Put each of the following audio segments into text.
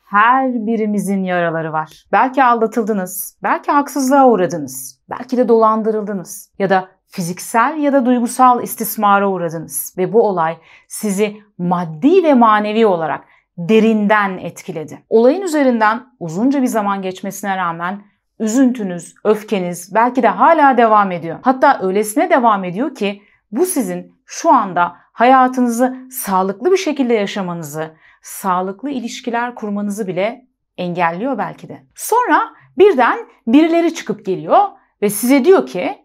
Her birimizin yaraları var. Belki aldatıldınız, belki haksızlığa uğradınız, belki de dolandırıldınız ya da fiziksel ya da duygusal istismara uğradınız ve bu olay sizi maddi ve manevi olarak derinden etkiledi. Olayın üzerinden uzunca bir zaman geçmesine rağmen üzüntünüz, öfkeniz belki de hala devam ediyor. Hatta öylesine devam ediyor ki bu sizin şu anda hayatınızı sağlıklı bir şekilde yaşamanızı, sağlıklı ilişkiler kurmanızı bile engelliyor belki de. Sonra birden birileri çıkıp geliyor ve size diyor ki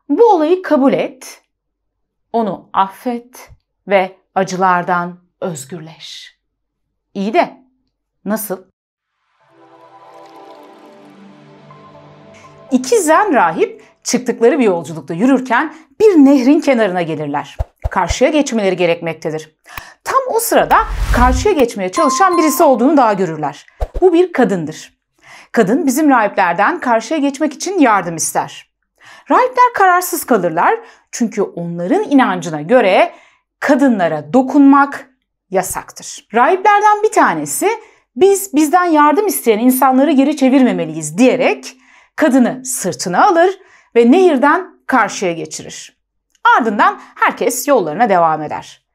bu olayı kabul et, onu affet ve acılardan özgürleş. İyi de nasıl? İki zen rahip çıktıkları bir yolculukta yürürken bir nehrin kenarına gelirler. Karşıya geçmeleri gerekmektedir. Tam o sırada karşıya geçmeye çalışan birisi olduğunu daha görürler. Bu bir kadındır. Kadın bizim rahiplerden karşıya geçmek için yardım ister. Rahipler kararsız kalırlar çünkü onların inancına göre kadınlara dokunmak yasaktır. Rahiplerden bir tanesi bizden yardım isteyen insanları geri çevirmemeliyiz diyerek kadını sırtına alır ve nehirden karşıya geçirir. Ardından herkes yollarına devam eder.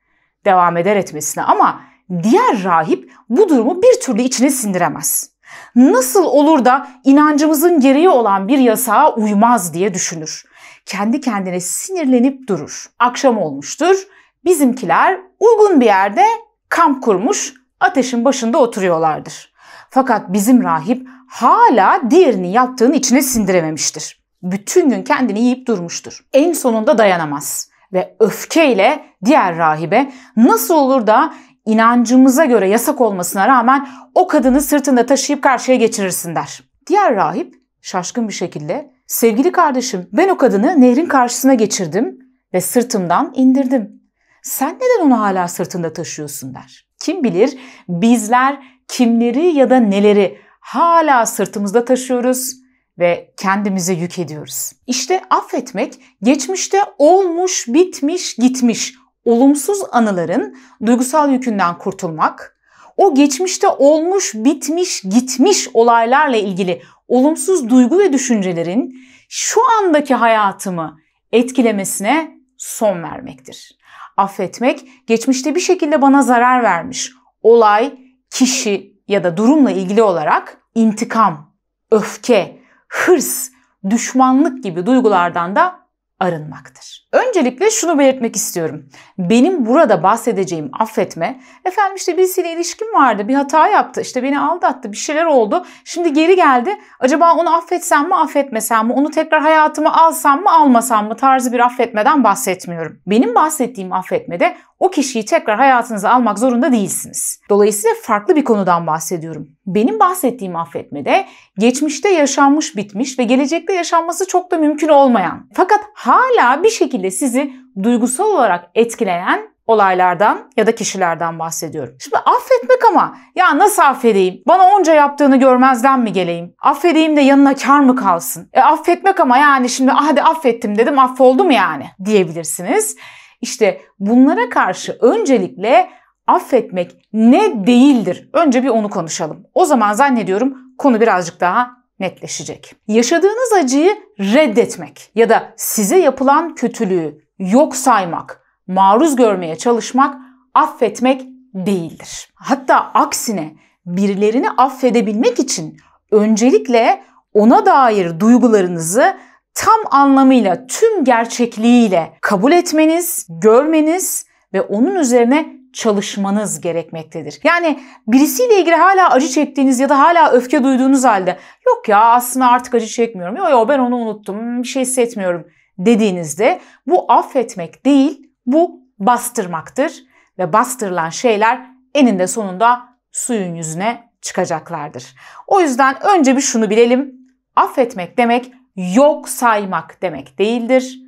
Devam eder etmesine ama diğer rahip bu durumu bir türlü içine sindiremez. Nasıl olur da inancımızın gereği olan bir yasağa uymaz diye düşünür. Kendi kendine sinirlenip durur. Akşam olmuştur. Bizimkiler uygun bir yerde kamp kurmuş, ateşin başında oturuyorlardır. Fakat bizim rahip hala diğerinin yaptığını içine sindirememiştir. Bütün gün kendini yiyip durmuştur. En sonunda dayanamaz ve öfkeyle diğer rahibe nasıl olur da inancımıza göre yasak olmasına rağmen o kadını sırtında taşıyıp karşıya geçirirsin der. Diğer rahip şaşkın bir şekilde sevgili kardeşim ben o kadını nehrin karşısına geçirdim ve sırtımdan indirdim. Sen neden onu hala sırtında taşıyorsun der. Kim bilir bizler kimleri ya da neleri hala sırtımızda taşıyoruz ve kendimize yük ediyoruz. İşte affetmek geçmişte olmuş, bitmiş, gitmiş olumsuz anıların duygusal yükünden kurtulmak, o geçmişte olmuş, bitmiş, gitmiş olaylarla ilgili olumsuz duygu ve düşüncelerin şu andaki hayatımı etkilemesine son vermektir. Affetmek geçmişte bir şekilde bana zarar vermiş olay, kişi ya da durumla ilgili olarak intikam, öfke, hırs, düşmanlık gibi duygulardan da arınmaktır. Öncelikle şunu belirtmek istiyorum. Benim burada bahsedeceğim affetme, efendim işte birisiyle ilişkim vardı, bir hata yaptı, işte beni aldattı, bir şeyler oldu, şimdi geri geldi, acaba onu affetsem mi, affetmesem mi, onu tekrar hayatıma alsam mı, almasam mı tarzı bir affetmeden bahsetmiyorum. Benim bahsettiğim affetmede o kişiyi tekrar hayatınıza almak zorunda değilsiniz. Dolayısıyla farklı bir konudan bahsediyorum. Benim bahsettiğim affetmede geçmişte yaşanmış bitmiş ve gelecekte yaşanması çok da mümkün olmayan fakat hala bir şekilde sizi duygusal olarak etkileyen olaylardan ya da kişilerden bahsediyorum. Şimdi affetmek ama ya nasıl affedeyim? Bana onca yaptığını görmezden mi geleyim? Affedeyim de yanına kar mı kalsın? Affetmek ama yani şimdi hadi affettim dedim affoldu mu yani diyebilirsiniz. İşte bunlara karşı öncelikle affetmek ne değildir? Önce bir onu konuşalım. O zaman zannediyorum konu birazcık daha netleşecek. Yaşadığınız acıyı reddetmek ya da size yapılan kötülüğü yok saymak, maruz görmeye çalışmak affetmek değildir. Hatta aksine birilerini affedebilmek için öncelikle ona dair duygularınızı tam anlamıyla, tüm gerçekliğiyle kabul etmeniz, görmeniz ve onun üzerine çalışmanız gerekmektedir. Yani birisiyle ilgili hala acı çektiğiniz ya da hala öfke duyduğunuz halde yok ya aslında artık acı çekmiyorum, yo ben onu unuttum, bir şey hissetmiyorum dediğinizde bu affetmek değil, bu bastırmaktır ve bastırılan şeyler eninde sonunda suyun yüzüne çıkacaklardır. O yüzden önce bir şunu bilelim, affetmek demek yok saymak demek değildir.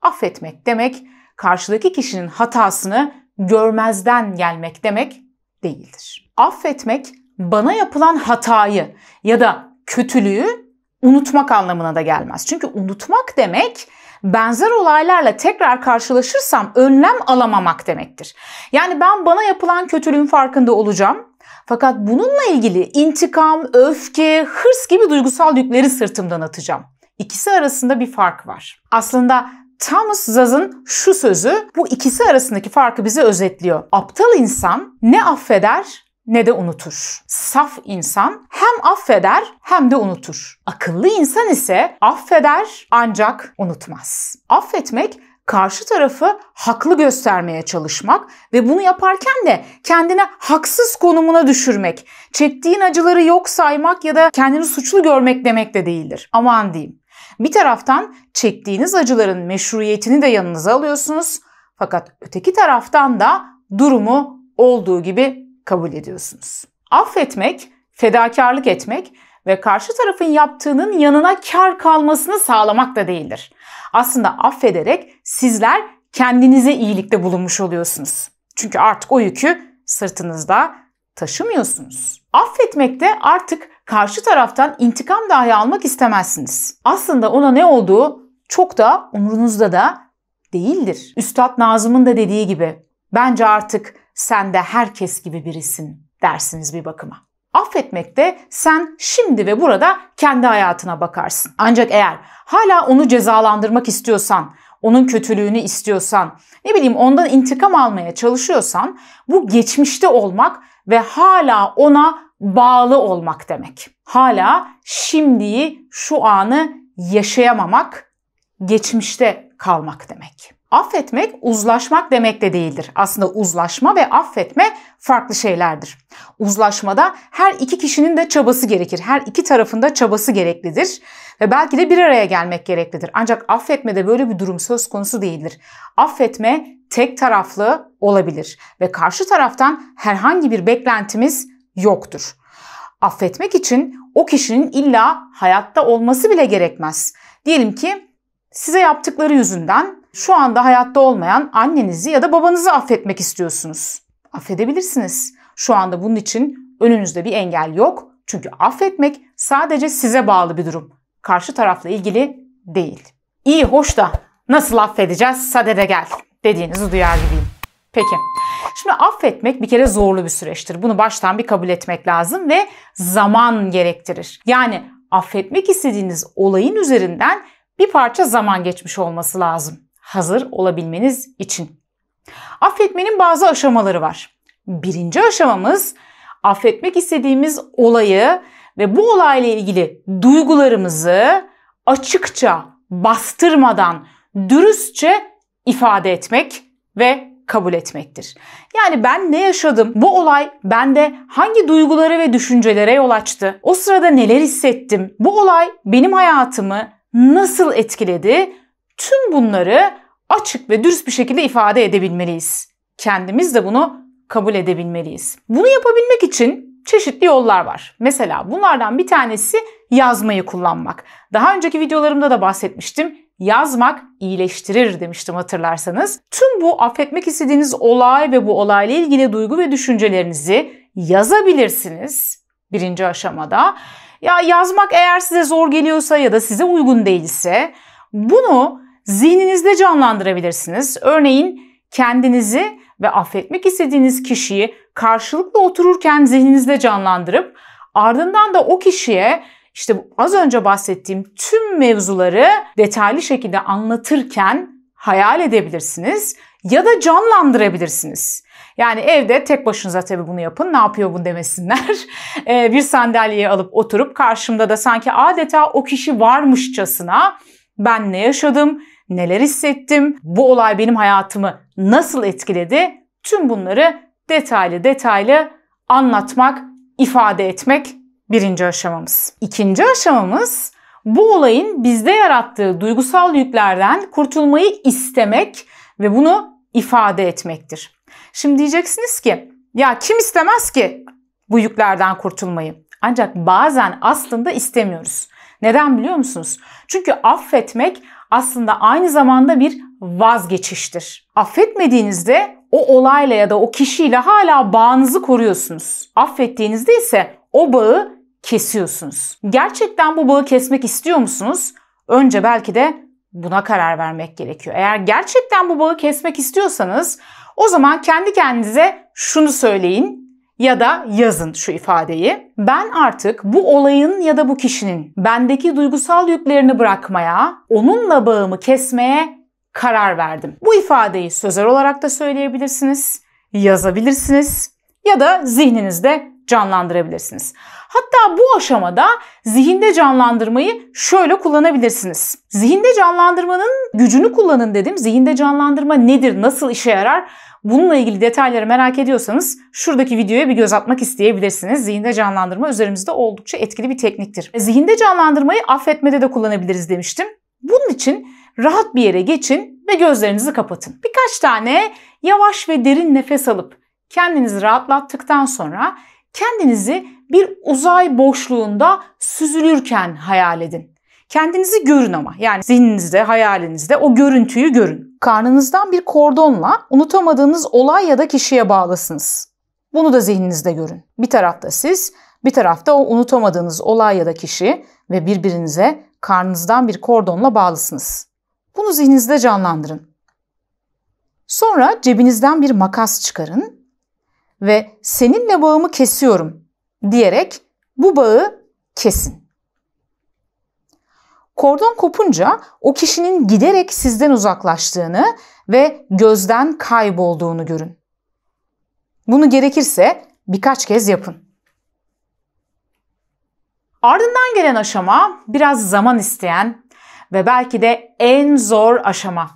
Affetmek demek karşıdaki kişinin hatasını görmezden gelmek demek değildir. Affetmek bana yapılan hatayı ya da kötülüğü unutmak anlamına da gelmez. Çünkü unutmak demek benzer olaylarla tekrar karşılaşırsam önlem alamamak demektir. Yani ben bana yapılan kötülüğün farkında olacağım. Fakat bununla ilgili intikam, öfke, hırs gibi duygusal yükleri sırtımdan atacağım. İkisi arasında bir fark var. Aslında Thomas Szasz şu sözü bu ikisi arasındaki farkı bize özetliyor. Aptal insan ne affeder ne de unutur. Saf insan hem affeder hem de unutur. Akıllı insan ise affeder ancak unutmaz. Affetmek, karşı tarafı haklı göstermeye çalışmak ve bunu yaparken de kendine haksız konumuna düşürmek, çektiğin acıları yok saymak ya da kendini suçlu görmek demek de değildir. Aman diyeyim. Bir taraftan çektiğiniz acıların meşruiyetini de yanınıza alıyorsunuz. Fakat öteki taraftan da durumu olduğu gibi kabul ediyorsunuz. Affetmek, fedakarlık etmek ve karşı tarafın yaptığının yanına kar kalmasını sağlamak da değildir. Aslında affederek sizler kendinize iyilikte bulunmuş oluyorsunuz. Çünkü artık o yükü sırtınızda taşımıyorsunuz. Affetmekte artık karşı taraftan intikam dahi almak istemezsiniz. Aslında ona ne olduğu çok da umurunuzda da değildir. Üstad Nazım'ın da dediği gibi, bence artık sen de herkes gibi birisin dersiniz bir bakıma. Affetmekte sen şimdi ve burada kendi hayatına bakarsın. Ancak eğer hala onu cezalandırmak istiyorsan, onun kötülüğünü istiyorsan, ondan intikam almaya çalışıyorsan bu geçmişte olmak ve hala ona bağlı olmak demek. Hala şimdiyi, şu anı yaşayamamak, geçmişte kalmak demek. Affetmek uzlaşmak demek de değildir. Aslında uzlaşma ve affetme farklı şeylerdir. Uzlaşmada her iki kişinin de çabası gerekir. Her iki tarafın da çabası gereklidir. Ve belki de bir araya gelmek gereklidir. Ancak affetmede böyle bir durum söz konusu değildir. Affetme tek taraflı olabilir. Ve karşı taraftan herhangi bir beklentimiz yoktur. Affetmek için o kişinin illa hayatta olması bile gerekmez. Diyelim ki size yaptıkları yüzünden şu anda hayatta olmayan annenizi ya da babanızı affetmek istiyorsunuz. Affedebilirsiniz. Şu anda bunun için önünüzde bir engel yok. Çünkü affetmek sadece size bağlı bir durum. Karşı tarafla ilgili değil. İyi hoş da nasıl affedeceğiz? Sadede gel dediğinizi duyar gibiyim. Peki. Şimdi affetmek bir kere zorlu bir süreçtir. Bunu baştan bir kabul etmek lazım ve zaman gerektirir. Yani affetmek istediğiniz olayın üzerinden bir parça zaman geçmiş olması lazım. Hazır olabilmeniz için. Affetmenin bazı aşamaları var. Birinci aşamamız affetmek istediğimiz olayı ve bu olayla ilgili duygularımızı açıkça, bastırmadan, dürüstçe ifade etmek ve kabul etmektir. Yani ben ne yaşadım? Bu olay bende hangi duygulara ve düşüncelere yol açtı? O sırada neler hissettim? Bu olay benim hayatımı nasıl etkiledi? Tüm bunları açık ve dürüst bir şekilde ifade edebilmeliyiz. Kendimiz de bunu kabul edebilmeliyiz. Bunu yapabilmek için çeşitli yollar var. Mesela bunlardan bir tanesi yazmayı kullanmak. Daha önceki videolarımda da bahsetmiştim. Yazmak iyileştirir demiştim hatırlarsanız. Tüm bu affetmek istediğiniz olay ve bu olayla ilgili duygu ve düşüncelerinizi yazabilirsiniz. Birinci aşamada. Ya yazmak eğer size zor geliyorsa ya da size uygun değilse bunu zihninizde canlandırabilirsiniz. Örneğin kendinizi ve affetmek istediğiniz kişiyi karşılıklı otururken zihninizde canlandırıp ardından da o kişiye işte az önce bahsettiğim tüm mevzuları detaylı şekilde anlatırken hayal edebilirsiniz ya da canlandırabilirsiniz. Yani evde tek başınıza tabii bunu yapın. Ne yapıyor bu demesinler. Bir sandalyeye alıp oturup karşımda da sanki adeta o kişi varmışçasına ben ne yaşadım, neler hissettim, bu olay benim hayatımı nasıl etkiledi? Tüm bunları detaylı anlatmak, ifade etmek birinci aşamamız. İkinci aşamamız bu olayın bizde yarattığı duygusal yüklerden kurtulmayı istemek ve bunu ifade etmektir. Şimdi diyeceksiniz ki ya kim istemez ki bu yüklerden kurtulmayı? Ancak bazen aslında istemiyoruz. Neden biliyor musunuz? Çünkü affetmek aslında aynı zamanda bir vazgeçiştir. Affetmediğinizde o olayla ya da o kişiyle hala bağınızı koruyorsunuz. Affettiğinizde ise o bağı kesiyorsunuz. Gerçekten bu bağı kesmek istiyor musunuz? Önce belki de buna karar vermek gerekiyor. Eğer gerçekten bu bağı kesmek istiyorsanız o zaman kendi kendinize şunu söyleyin. Ya da yazın şu ifadeyi. Ben artık bu olayın ya da bu kişinin bendeki duygusal yüklerini bırakmaya, onunla bağımı kesmeye karar verdim. Bu ifadeyi sözel olarak da söyleyebilirsiniz, yazabilirsiniz ya da zihninizde canlandırabilirsiniz. Hatta bu aşamada zihinde canlandırmayı şöyle kullanabilirsiniz. Zihinde canlandırmanın gücünü kullanın dedim. Zihinde canlandırma nedir, nasıl işe yarar? Bununla ilgili detayları merak ediyorsanız şuradaki videoya bir göz atmak isteyebilirsiniz. Zihinde canlandırma üzerimizde oldukça etkili bir tekniktir. Zihinde canlandırmayı affetmede de kullanabiliriz demiştim. Bunun için rahat bir yere geçin ve gözlerinizi kapatın. Birkaç tane yavaş ve derin nefes alıp kendinizi rahatlattıktan sonra kendinizi bir uzay boşluğunda süzülürken hayal edin. Kendinizi görün ama. Yani zihninizde, hayalinizde o görüntüyü görün. Karnınızdan bir kordonla unutamadığınız olay ya da kişiye bağlısınız. Bunu da zihninizde görün. Bir tarafta siz, bir tarafta o unutamadığınız olay ya da kişi ve birbirinize karnınızdan bir kordonla bağlısınız. Bunu zihninizde canlandırın. Sonra cebinizden bir makas çıkarın ve seninle bağımı kesiyorum diyerek bu bağı kesin. Kordon kopunca o kişinin giderek sizden uzaklaştığını ve gözden kaybolduğunu görün. Bunu gerekirse birkaç kez yapın. Ardından gelen aşama biraz zaman isteyen ve belki de en zor aşama.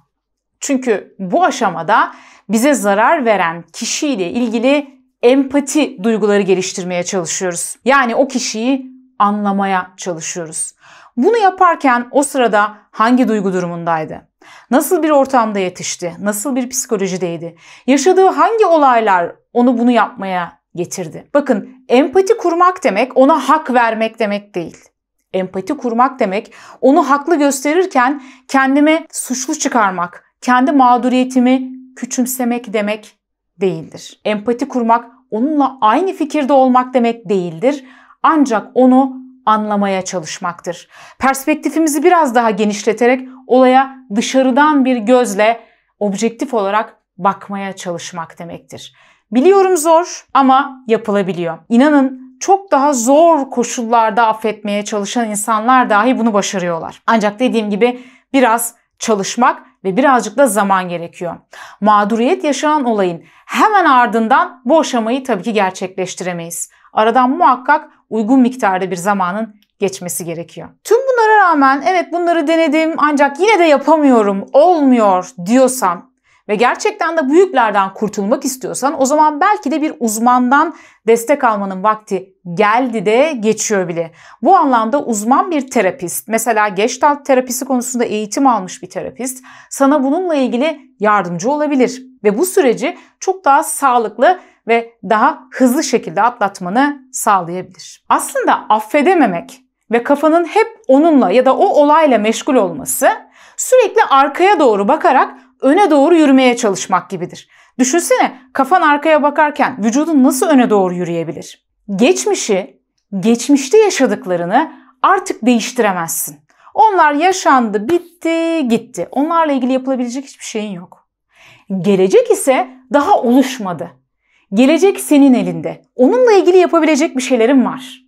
Çünkü bu aşamada bize zarar veren kişiyle ilgili empati duyguları geliştirmeye çalışıyoruz. Yani o kişiyi anlamaya çalışıyoruz. Bunu yaparken o sırada hangi duygu durumundaydı? Nasıl bir ortamda yetişti? Nasıl bir psikolojideydi? Yaşadığı hangi olaylar onu bunu yapmaya getirdi? Bakın, empati kurmak demek ona hak vermek demek değil. Empati kurmak demek onu haklı gösterirken kendime suçlu çıkarmak, kendi mağduriyetimi küçümsemek demek değildir. Empati kurmak onunla aynı fikirde olmak demek değildir. Ancak onu anlamaya çalışmaktır. Perspektifimizi biraz daha genişleterek olaya dışarıdan bir gözle objektif olarak bakmaya çalışmak demektir. Biliyorum zor ama yapılabiliyor. İnanın çok daha zor koşullarda affetmeye çalışan insanlar dahi bunu başarıyorlar. Ancak dediğim gibi biraz çalışmak ve birazcık da zaman gerekiyor. Mağduriyet yaşanan olayın hemen ardından bu aşamayı tabii ki gerçekleştiremeyiz. Aradan muhakkak uygun miktarda bir zamanın geçmesi gerekiyor. Tüm bunlara rağmen evet bunları denedim ancak yine de yapamıyorum, olmuyor diyorsan ve gerçekten de bu yüklerden kurtulmak istiyorsan o zaman belki de bir uzmandan destek almanın vakti geldi de geçiyor bile. Bu anlamda uzman bir terapist, mesela Gestalt terapisi konusunda eğitim almış bir terapist sana bununla ilgili yardımcı olabilir ve bu süreci çok daha sağlıklı ve daha hızlı şekilde atlatmanı sağlayabilir. Aslında affedememek ve kafanın hep onunla ya da o olayla meşgul olması sürekli arkaya doğru bakarak öne doğru yürümeye çalışmak gibidir. Düşünsene, kafan arkaya bakarken vücudun nasıl öne doğru yürüyebilir? Geçmişte yaşadıklarını artık değiştiremezsin. Onlar yaşandı, bitti, gitti. Onlarla ilgili yapılabilecek hiçbir şeyin yok. Gelecek ise daha oluşmadı. Gelecek senin elinde. Onunla ilgili yapabilecek bir şeylerin var.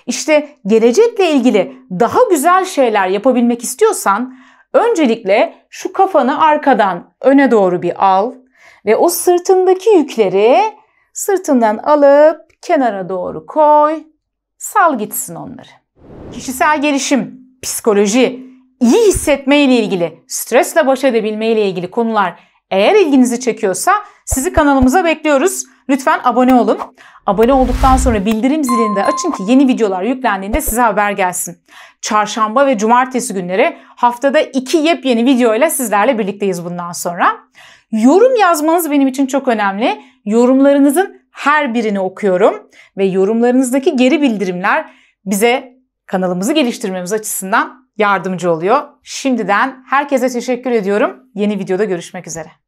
İşte gelecekle ilgili daha güzel şeyler yapabilmek istiyorsan öncelikle şu kafanı arkadan öne doğru bir al ve o sırtındaki yükleri sırtından alıp kenara doğru koy. Sal gitsin onları. Kişisel gelişim, psikoloji, iyi hissetme ile ilgili, stresle baş edebilme ile ilgili konular eğer ilginizi çekiyorsa sizi kanalımıza bekliyoruz. Lütfen abone olun. Abone olduktan sonra bildirim zilini de açın ki yeni videolar yüklendiğinde size haber gelsin. Çarşamba ve cumartesi günleri haftada 2 yepyeni video ile sizlerle birlikteyiz bundan sonra. Yorum yazmanız benim için çok önemli. Yorumlarınızın her birini okuyorum ve yorumlarınızdaki geri bildirimler bize kanalımızı geliştirmemiz açısından yardımcı oluyor. Şimdiden herkese teşekkür ediyorum. Yeni videoda görüşmek üzere.